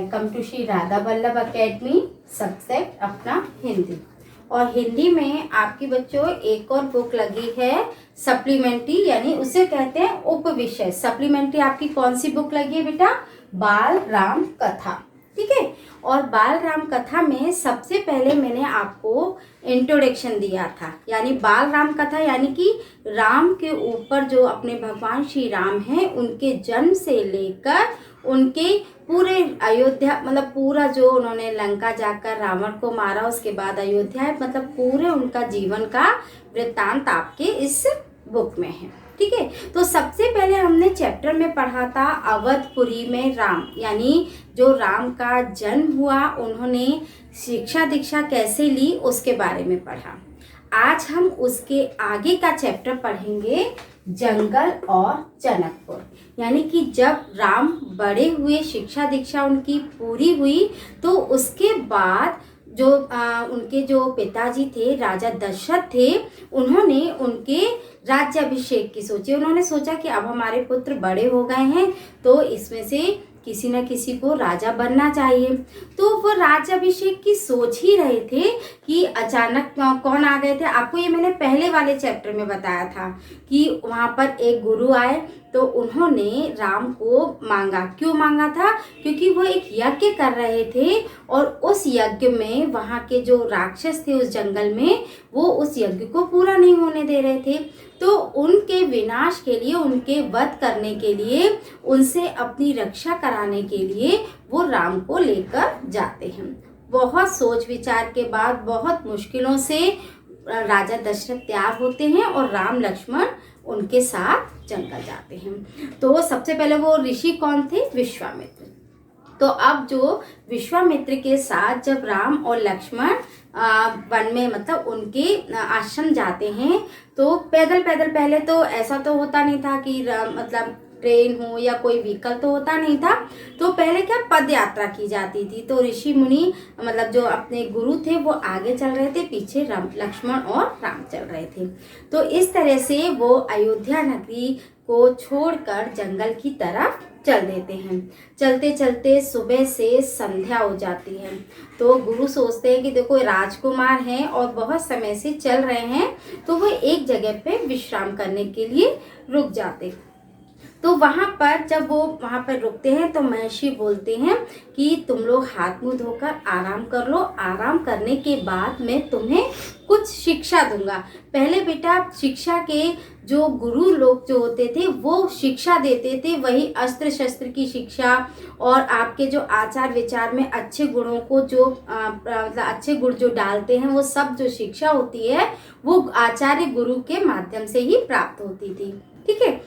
Welcome to Shri Radha Vallabh academy, subject अपना हिंदी। और हिंदी में आपकी बच्चों एक और बुक लगी है सप्लीमेंट्री, यानी उसे कहते हैं उपविषय। सप्लीमेंट्री आपकी कौन सी बुक लगी है बेटा? बाल राम कथा। ठीक है। और बाल राम कथा में सबसे पहले मैंने आपको इंट्रोडक्शन दिया था, यानी बाल राम कथा यानी कि राम के ऊपर जो अपने भगवान श्री राम हैं उनके जन्म से लेकर उनके पूरे अयोध्या, मतलब पूरा जो उन्होंने लंका जाकर रावण को मारा, उसके बाद अयोध्या, मतलब पूरे उनका जीवन का वृत्तांत आपके इस बुक में है। ठीक है। तो सबसे पहले हमने चैप्टर में पढ़ा था अवधपुरी में राम, यानी जो राम का जन्म हुआ, उन्होंने शिक्षा दीक्षा कैसे ली उसके बारे में पढ़ा। आज हम उसके आगे का चैप्टर पढ़ेंगे जंगल और जनकपुर, यानी कि जब राम बड़े हुए, शिक्षा दीक्षा उनकी पूरी हुई, तो उसके बाद जो उनके जो पिताजी थे, राजा दशरथ थे, उन्होंने उनके राज्याभिषेक की सोची। उन्होंने सोचा कि अब हमारे पुत्र बड़े हो गए हैं तो इसमें से किसी न किसी को राजा बनना चाहिए। तो वो राज्याभिषेक की सोच ही रहे थे कि अचानक कौन आ गए थे। आपको ये मैंने पहले वाले चैप्टर में बताया था कि वहाँ पर एक गुरु आए, तो उन्होंने राम को मांगा। क्यों मांगा था? क्योंकि वो एक यज्ञ कर रहे थे और उस यज्ञ में वहाँ के जो राक्षस थे उस जंगल में, वो उस यज्ञ को पूरा नहीं होने दे रहे थे। तो उनके विनाश के लिए, उनके वध करने के लिए, उनसे अपनी रक्षा कराने के लिए वो राम को लेकर जाते हैं। बहुत सोच विचार के बाद, बहुत मुश्किलों से राजा दशरथ तैयार होते हैं और राम लक्ष्मण उनके साथ जंगल जाते हैं। तो सबसे पहले वो ऋषि कौन थे? विश्वामित्र। तो अब जो विश्वामित्र के साथ जब राम और लक्ष्मण वन में, मतलब उनके आश्रम जाते हैं, तो पैदल पैदल, पहले तो ऐसा तो होता नहीं था कि मतलब ट्रेन हो या कोई व्हीकल तो होता नहीं था, तो पहले क्या पद यात्रा की जाती थी। तो ऋषि मुनि, मतलब जो अपने गुरु थे, वो आगे चल रहे थे, पीछे लक्ष्मण और राम चल रहे थे। तो इस तरह से वो अयोध्या नगरी को छोड़कर जंगल की तरफ चल देते हैं। चलते चलते सुबह से संध्या हो जाती है। तो गुरु सोचते हैं कि देखो राजकुमार हैं और बहुत समय से चल रहे हैं, तो वो एक जगह पे विश्राम करने के लिए रुक जाते। तो वहाँ पर जब वो वहाँ पर रुकते हैं तो महर्षि बोलते हैं कि तुम लोग हाथ मुंह धोकर आराम कर लो। आराम करने के बाद मैं तुम्हें कुछ शिक्षा दूंगा। पहले बेटा शिक्षा के जो गुरु लोग जो होते थे वो शिक्षा देते थे, वही अस्त्र शस्त्र की शिक्षा और आपके जो आचार विचार में अच्छे गुणों को जो मतलब अच्छे गुण जो डालते हैं, वो सब जो शिक्षा होती है वो आचार्य गुरु के माध्यम से ही प्राप्त होती थी। ठीक है।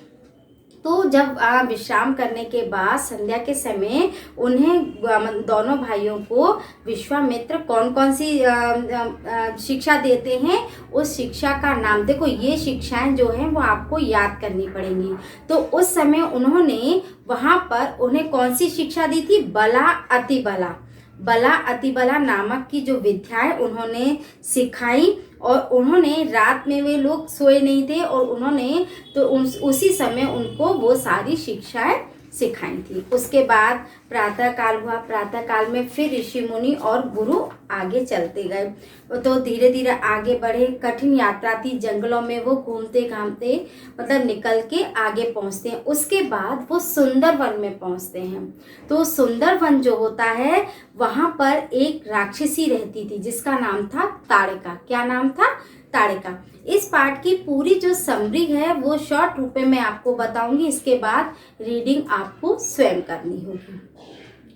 तो जब विश्राम करने के बाद संध्या के समय उन्हें, दोनों भाइयों को विश्वामित्र कौन कौन सी शिक्षा देते हैं, उस शिक्षा का नाम, देखो ये शिक्षाएं जो हैं वो आपको याद करनी पड़ेंगी। तो उस समय उन्होंने वहाँ पर उन्हें कौन सी शिक्षा दी थी? बला अति बला। बला अति बला नामक की जो विद्याएं उन्होंने सिखाई, और उन्होंने रात में, वे लोग सोए नहीं थे और उन्होंने तो उसी समय उनको वो सारी शिक्षाएं सिखाई थी। उसके बाद प्रातः काल हुआ। प्रातः काल में फिर ऋषि मुनि और गुरु आगे चलते गए। तो धीरे धीरे आगे बढ़े। कठिन यात्रा थी, जंगलों में वो घूमते घामते मतलब निकल के आगे पहुंचते हैं। उसके बाद वो सुंदर वन में पहुंचते हैं। तो सुंदर वन जो होता है, वहां पर एक राक्षसी रहती थी जिसका नाम था ताड़का। क्या नाम था? ताड़का। इस पाठ की पूरी जो समरी है वो शॉर्ट रूप में मैं आपको बताऊंगी, इसके बाद रीडिंग आपको स्वयं करनी होगी।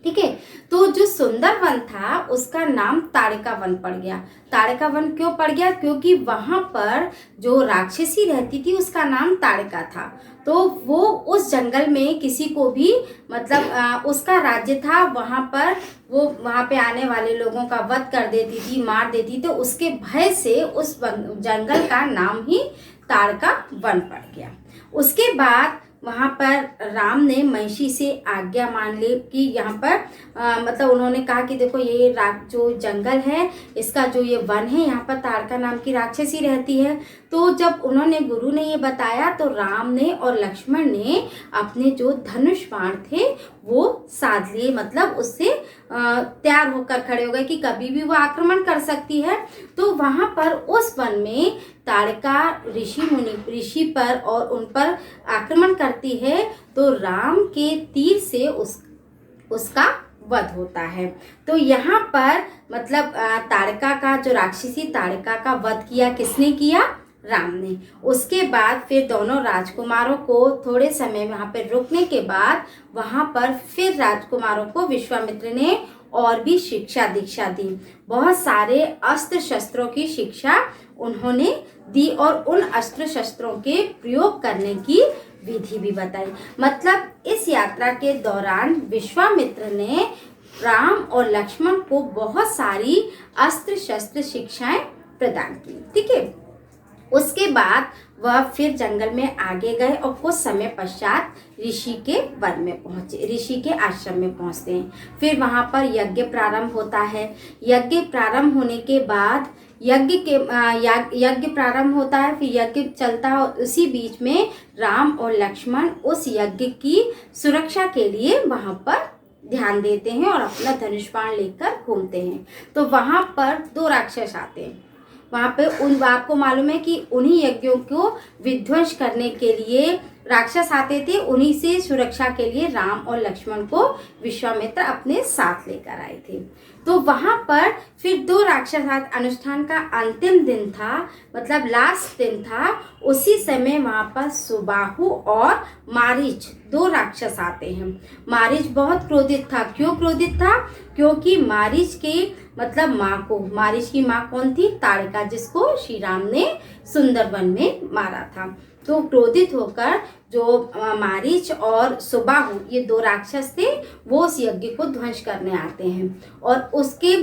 ठीक है। तो जो सुंदर वन था उसका नाम ताड़का वन पड़ गया। ताड़का वन क्यों पड़ गया? क्योंकि वहां पर जो राक्षसी रहती थी उसका नाम ताड़का था। तो वो उस जंगल में किसी को भी, मतलब उसका राज्य था, वहां पर वो वहां पे आने वाले लोगों का वध कर देती थी, मार देती। तो उसके भय से उस जंगल का नाम ही ताड़का वन पड़ गया। उसके बाद वहाँ पर राम ने महिषी से आज्ञा मान ली कि यहाँ पर मतलब उन्होंने कहा कि देखो ये जो जंगल है, इसका जो ये वन है, यहाँ पर ताड़का नाम की राक्षसी रहती है। तो जब उन्होंने गुरु ने ये बताया तो राम ने और लक्ष्मण ने अपने जो धनुष बाण थे वो साध लिए, मतलब उससे तैयार होकर खड़े हो गए कि कभी भी वो आक्रमण कर सकती है। तो वहां पर उस वन में ताड़का ऋषि पर और उन पर आक्रमण करती है, तो राम के तीर से उसका वध होता है। तो यहाँ पर मतलब ताड़का का जो राक्षसी ताड़का का वध किया किसने किया? राम ने। उसके बाद फिर दोनों राजकुमारों को थोड़े समय वहाँ पर रुकने के बाद वहाँ पर फिर राजकुमारों को विश्वामित्र ने और भी शिक्षा दीक्षा दी। बहुत सारे अस्त्र शस्त्रों की शिक्षा उन्होंने दी और उन अस्त्र शस्त्रों के प्रयोग करने की विधि भी बताई। मतलब इस यात्रा के दौरान विश्वामित्र ने राम और लक्ष्मण को बहुत सारी अस्त्र शस्त्र शिक्षाएं प्रदान की। ठीक है, उसके बाद वह फिर जंगल में आगे गए और कुछ समय पश्चात ऋषि के वन में पहुंचे, ऋषि के आश्रम में पहुंचते हैं। फिर वहां पर यज्ञ प्रारंभ होता है। यज्ञ प्रारंभ होने के बाद यज्ञ प्रारंभ होता है, फिर यज्ञ चलता है। उसी बीच में राम और लक्ष्मण उस यज्ञ की सुरक्षा के लिए वहां पर ध्यान देते हैं और अपना धनुष बाण लेकर घूमते हैं। तो वहां पर 2 राक्षस आते हैं। वहाँ पे आपको मालूम है कि उन्हीं यज्ञों को विध्वंस करने के लिए राक्षस आते थे। उन्हीं से सुरक्षा के लिए राम और लक्ष्मण को विश्वामित्र अपने साथ लेकर आए थे। तो वहाँ पर फिर 2 राक्षस अनुष्ठान का अंतिम दिन था, मतलब लास्ट दिन था। उसी समय वहाँ पर सुबाहु और मारीच 2 राक्षस आते हैं। मारीच बहुत क्रोधित था। क्यों क्रोधित था? क्योंकि मारीच के मतलब माँ को, मारीच की माँ कौन थी? ताड़का, जिसको श्री राम ने सुंदरवन में मारा था। तो क्रोधित होकर जो मारीच और सुबाहु ये 2 राक्षस थे, वो उस यज्ञ को ध्वंस करने आते हैं। और उसके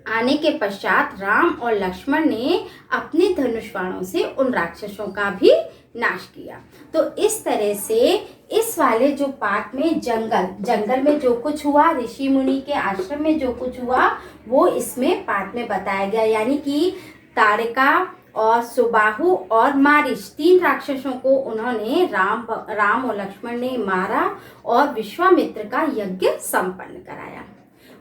आने के पश्चात राम और लक्ष्मण ने अपने धनुष बाणों से उन राक्षसों का भी नाश किया। तो इस तरह से इस वाले जो पार्ट में जंगल में जो कुछ हुआ, ऋषि मुनि के आश्रम में जो कुछ हुआ, वो इसमें पार्ट में बताया गया। यानी कि ताड़का और सुबाहु और मारीच 3 राक्षसों को उन्होंने राम और लक्ष्मण ने मारा और विश्वामित्र का यज्ञ संपन्न कराया।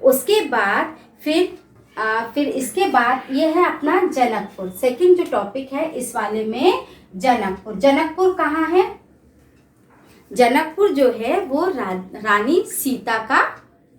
उसके बाद फिर इसके बाद ये है अपना जनकपुर। सेकंड जो टॉपिक है इस वाले में जनकपुर। जनकपुर कहाँ है? जनकपुर जो है वो रानी सीता का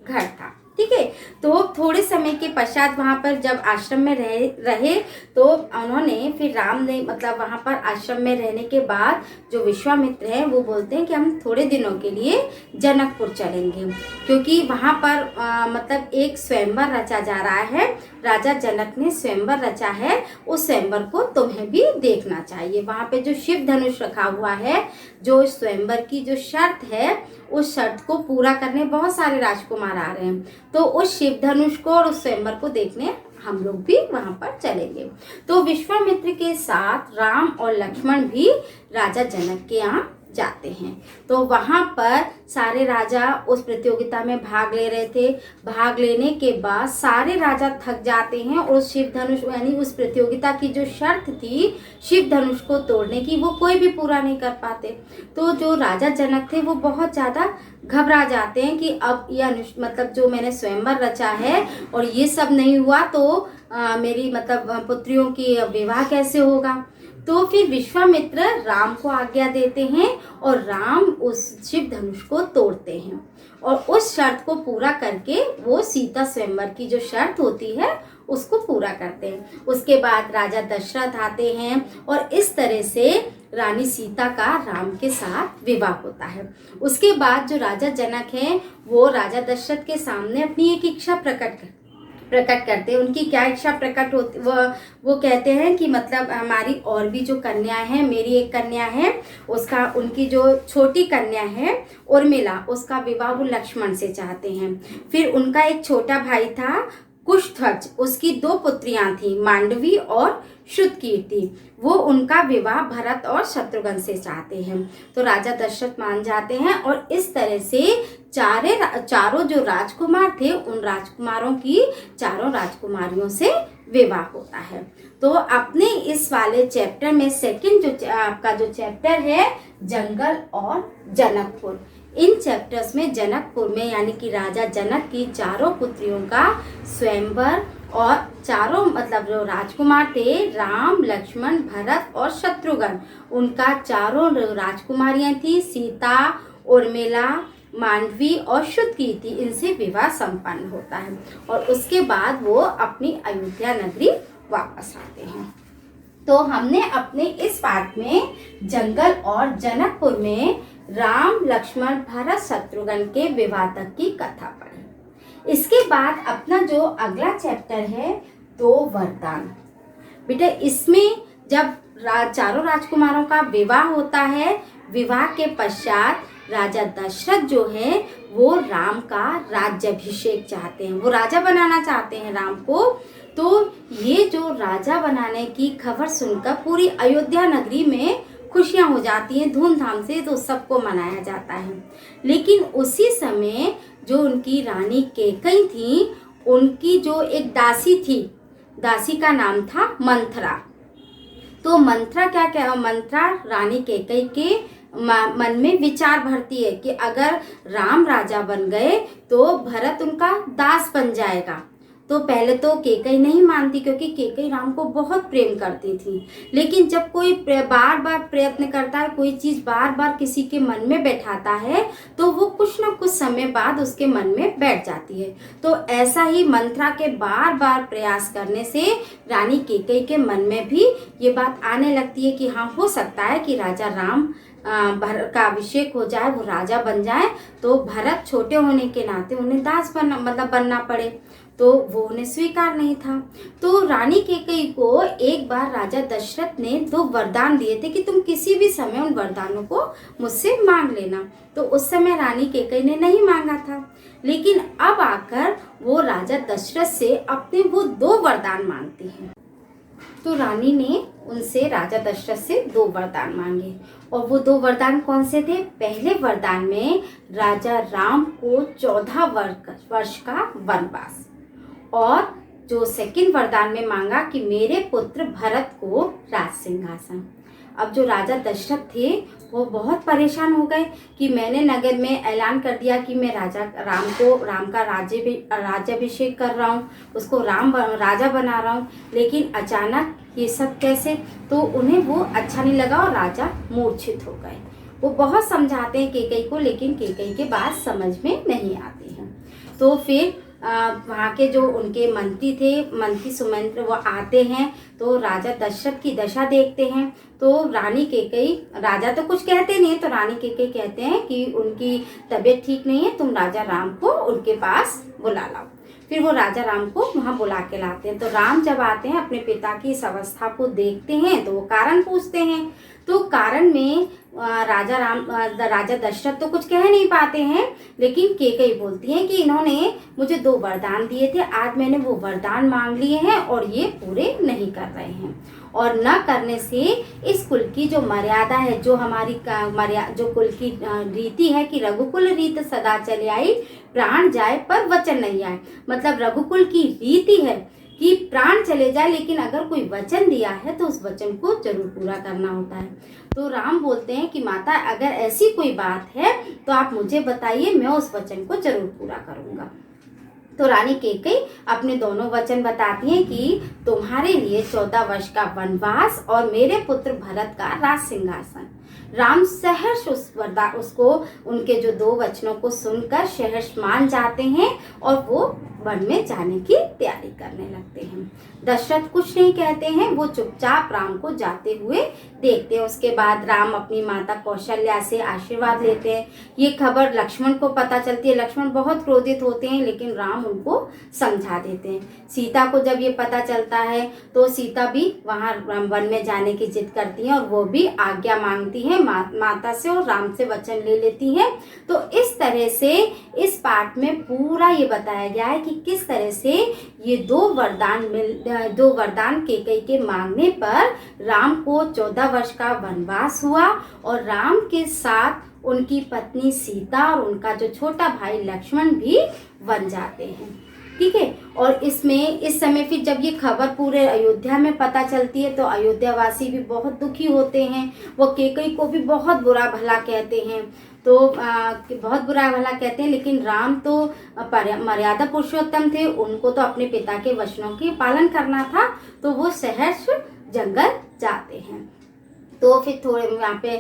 घर था। ठीक है, तो थोड़े समय के पश्चात वहाँ पर जब आश्रम में रहे तो उन्होंने फिर राम ने मतलब वहाँ पर आश्रम में रहने के बाद जो विश्वामित्र हैं वो बोलते हैं कि हम थोड़े दिनों के लिए जनकपुर चलेंगे, क्योंकि वहाँ पर मतलब एक स्वयंवर रचा जा रहा है। राजा जनक ने स्वयंवर रचा है, उस स्वयंवर को तुम्हें भी देखना चाहिए। वहाँ पे जो शिव धनुष रखा हुआ है, जो स्वयंवर की जो शर्त है, उस शर्त को पूरा करने बहुत सारे राजकुमार आ रहे हैं। तो उस शिव धनुष को और उस स्वयंवर को देखने हम लोग भी वहां पर चलेंगे। तो विश्वामित्र के साथ राम और लक्ष्मण भी राजा जनक के यहाँ जाते हैं। तो वहां पर सारे राजा उस प्रतियोगिता में भाग ले रहे थे। भाग लेने के बाद सारे राजा थक जाते हैं और उस शिव धनुष यानी उस प्रतियोगिता की जो शर्त थी शिव धनुष को तोड़ने की, वो कोई भी पूरा नहीं कर पाते। तो जो राजा जनक थे वो बहुत ज़्यादा घबरा जाते हैं कि अब यह मतलब जो मैंने स्वयंवर रचा है और ये सब नहीं हुआ तो मेरी मतलब पुत्रियों की विवाह कैसे होगा। तो फिर विश्वामित्र राम को आज्ञा देते हैं और राम उस शिव धनुष को तोड़ते हैं और उस शर्त को पूरा करके वो सीता स्वयंवर की जो शर्त होती है उसको पूरा करते हैं। उसके बाद राजा दशरथ आते हैं और इस तरह से रानी सीता का राम के साथ विवाह होता है। उसके बाद जो राजा जनक हैं वो राजा दशरथ के सामने अपनी एक इच्छा प्रकट करते हैं। उनकी क्या इच्छा प्रकट होती वो कहते हैं कि मतलब हमारी और भी जो कन्या है, मेरी एक कन्या है, उसका उनकी जो छोटी कन्या है उर्मिला, उसका विवाह वो लक्ष्मण से चाहते हैं। फिर उनका एक छोटा भाई था कुशध्वज उसकी 2 पुत्रियां थी, मांडवी और श्रुतकीर्ति। वो उनका विवाह भरत और शत्रुघ्न से चाहते हैं। तो राजा दशरथ मान जाते हैं और इस तरह से चारों जो राजकुमार थे उन राजकुमारों की चारों राजकुमारियों से विवाह होता है। तो अपने इस वाले चैप्टर में सेकंड जो आपका जो चैप्टर है जंगल और जनकपुर, इन चैप्टर्स में जनकपुर में यानी कि राजा जनक की चारों पुत्रियों का स्वयंवर और चारों मतलब जो राजकुमार थे राम, लक्ष्मण, भरत और शत्रुघ्न, उनका चारों राजकुमारियां थी सीता, उर्मिला, मांडवी और श्रुतकीर्ति, इनसे विवाह संपन्न होता है और उसके बाद वो अपनी अयोध्या नगरी वापस आते हैं। तो हमने अपने इस पाठ में जंगल और जनकपुर में राम, लक्ष्मण, भरत, शत्रुघ्न के विवाह तक की कथा पढ़ी। इसके बाद अपना जो अगला चैप्टर है 2 वरदान। बेटा इसमें जब चारों राजकुमारों का विवाह होता है, विवाह के पश्चात राजा दशरथ जो है वो राम का राज्याभिषेक चाहते हैं, वो राजा बनाना चाहते हैं राम को। तो ये जो राजा बनाने की खबर सुनकर पूरी अयोध्या नगरी में खुशियां हो जाती हैं धूमधाम से, तो सबको मनाया जाता है। लेकिन उसी समय जो उनकी रानी कैकेयी थी, उनकी जो एक दासी थी, दासी का नाम था मंथरा। तो मंथरा रानी कैकेयी के मन में विचार भरती है कि अगर राम राजा बन गए तो भरत उनका दास बन जाएगा। तो पहले तो कैकेयी नहीं मानती क्योंकि कैकेयी राम को बहुत प्रेम करती थी, लेकिन जब कोई बार बार प्रयत्न करता है, कोई चीज़ बार बार किसी के मन में बैठाता है तो वो कुछ ना कुछ समय बाद उसके मन में बैठ जाती है। तो ऐसा ही मंथरा के बार बार प्रयास करने से रानी कैकेयी के मन में भी ये बात आने लगती है कि हाँ हो सकता है कि राजा राम भरत का अभिषेक हो जाए, वो राजा बन जाए, तो भरत छोटे होने के नाते उन्हें दास बनना पड़े। तो वो उन्हें स्वीकार नहीं था। तो रानी कैकेयी को एक बार राजा दशरथ ने 2 वरदान दिए थे कि तुम किसी भी समय उन वरदानों को मुझसे मांग लेना। तो उस समय रानी कैकेयी ने नहीं मांगा था, लेकिन अब आकर वो राजा दशरथ से अपने वो 2 वरदान मांगती हैं। तो रानी ने उनसे राजा दशरथ से 2 वरदान मांगे और वो 2 वरदान कौन से थे? पहले वरदान में राजा राम को 14 वर्ष का वनवास, और जो सेकंड वरदान में मांगा कि मेरे पुत्र भरत को राज सिंहासन। अब जो राजा दशरथ थे वो बहुत परेशान हो गए कि मैंने नगर में ऐलान कर दिया कि मैं राम का राज्याभिषेक कर रहा हूँ, उसको राजा बना रहा हूँ, लेकिन अचानक ये सब कैसे? तो उन्हें वो अच्छा नहीं लगा और राजा मूर्छित हो गए। वो बहुत समझाते हैं कैकेयी को, लेकिन कैकेयी के बात समझ में नहीं आती है। तो फिर वहाँ के जो उनके मंत्री थे, मंत्री सुमंत्र, वो आते हैं तो राजा दशरथ की दशा देखते हैं। तो रानी कैकेयी, राजा तो कुछ कहते नहीं है, तो रानी कैकेयी कहते हैं कि उनकी तबीयत ठीक नहीं है, तुम राजा राम को उनके पास बुला लाओ। फिर वो राजा राम को वहाँ बुला के लाते हैं। तो राम जब आते हैं अपने पिता की इस अवस्था को देखते हैं तो वो कारण पूछते हैं। तो कारण में राजा दशरथ तो कुछ कह नहीं पाते हैं, लेकिन कैकेयी बोलती हैं कि इन्होंने मुझे 2 वरदान दिए थे, आज मैंने वो वरदान मांग लिए हैं और ये पूरे नहीं कर रहे हैं, और न करने से इस कुल की जो मर्यादा है, जो हमारी जो कुल की रीति है कि रघुकुल रीत सदा चले आई, प्राण जाए पर वचन नहीं आए। मतलब रघुकुल की रीति है कि प्राण चले जाए, लेकिन अगर कोई वचन दिया है तो उस वचन को जरूर पूरा करना होता है। तो राम बोलते हैं कि माता अगर ऐसी कोई बात है तो आप मुझे बताइए, मैं उस वचन को जरूर पूरा करूँगा। तो रानी कैकेयी अपने दोनों वचन बताती हैं कि तुम्हारे लिए 14 वर्ष का वनवास और मेरे पुत्र भरत का राज सिंहासन। राम सहर्ष उसको उनके जो 2 वचनों को सुनकर सहर्ष मान जाते हैं और वो वन में जाने की तैयारी करने लगते हैं। दशरथ कुछ नहीं कहते हैं, वो चुपचाप राम को जाते हुए देखते हैं। उसके बाद राम अपनी माता कौशल्या से आशीर्वाद लेते हैं। ये खबर लक्ष्मण को पता चलती है। लक्ष्मण बहुत क्रोधित होते हैं, लेकिन राम उनको समझा देते हैं। सीता को जब ये पता चलता है तो सीता भी वहाँ वन में जाने की जिद करती हैं और वो भी आज्ञा मांगती हैं है माता से और राम से वचन ले लेती है। तो इस तरह से इस पाठ में पूरा ये बताया गया है कि किस तरह से ये दो वरदान कैकेयी के मांगने पर राम को 14 वर्ष का वनवास हुआ और राम के साथ उनकी पत्नी सीता और उनका जो छोटा भाई लक्ष्मण भी बन जाते हैं। ठीक है। और इसमें इस समय फिर जब ये खबर पूरे अयोध्या में पता चलती है तो अयोध्यावासी भी बहुत दुखी होते हैं। वो कैकेयी को भी बहुत बुरा भला कहते हैं, तो बहुत बुरा भला कहते हैं, लेकिन राम तो मर्यादा पुरुषोत्तम थे, उनको तो अपने पिता के वचनों की पालन करना था, तो वो सहर्ष जंगल जाते हैं। तो फिर थोड़े यहाँ पे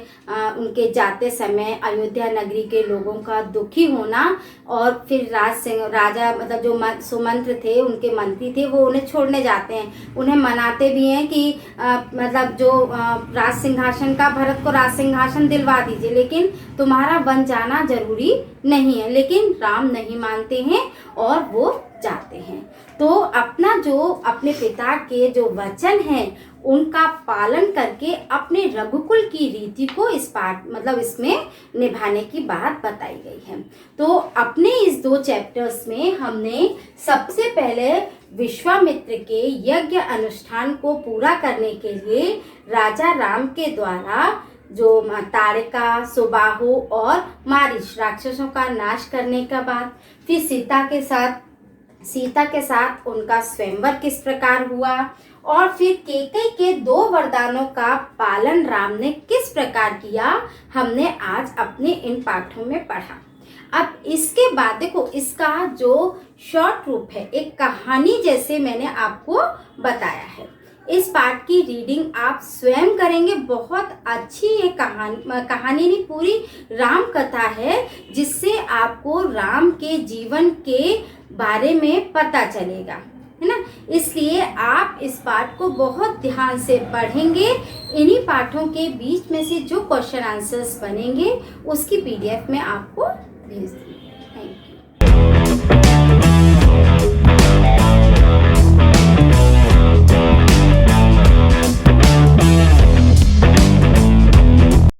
उनके जाते समय अयोध्या नगरी के लोगों का दुखी होना और फिर राजा मतलब जो सुमंत्र थे, उनके मंत्री थे, वो उन्हें छोड़ने जाते हैं, उन्हें मनाते भी हैं कि मतलब जो राज सिंहासन का भरत को राज सिंहासन दिलवा दीजिए, लेकिन तुम्हारा बन जाना जरूरी नहीं है। लेकिन राम नहीं मानते हैं और वो जाते हैं। तो अपने पिता के जो वचन हैं उनका पालन करके अपने रघुकुल की रीति को इसमें निभाने की बात बताई गई है। तो अपने इस 2 चैप्टर्स में हमने सबसे पहले विश्वामित्र के यज्ञ अनुष्ठान को पूरा करने के लिए राजा राम के द्वारा जो ताड़का, सुबाहु और मारीच राक्षसों का नाश करने का बाद, फिर सीता के साथ उनका स्वयंवर किस प्रकार हुआ और फिर कैकेयी के 2 वरदानों का पालन राम ने किस प्रकार किया, हमने आज अपने इन पाठों में पढ़ा। अब इसके बाद देखो, इसका जो शॉर्ट रूप है, एक कहानी जैसे मैंने आपको बताया है। इस पाठ की रीडिंग आप स्वयं करेंगे। बहुत अच्छी ये कहानी नहीं, पूरी राम कथा है, जिससे आपको राम के जीवन के बारे में पता चलेगा, है ना। इसलिए आप इस पाठ को बहुत ध्यान से पढ़ेंगे। इन्हीं पाठों के बीच में से जो क्वेश्चन आंसर्स बनेंगे उसकी PDF में आपको भेज दूँगी।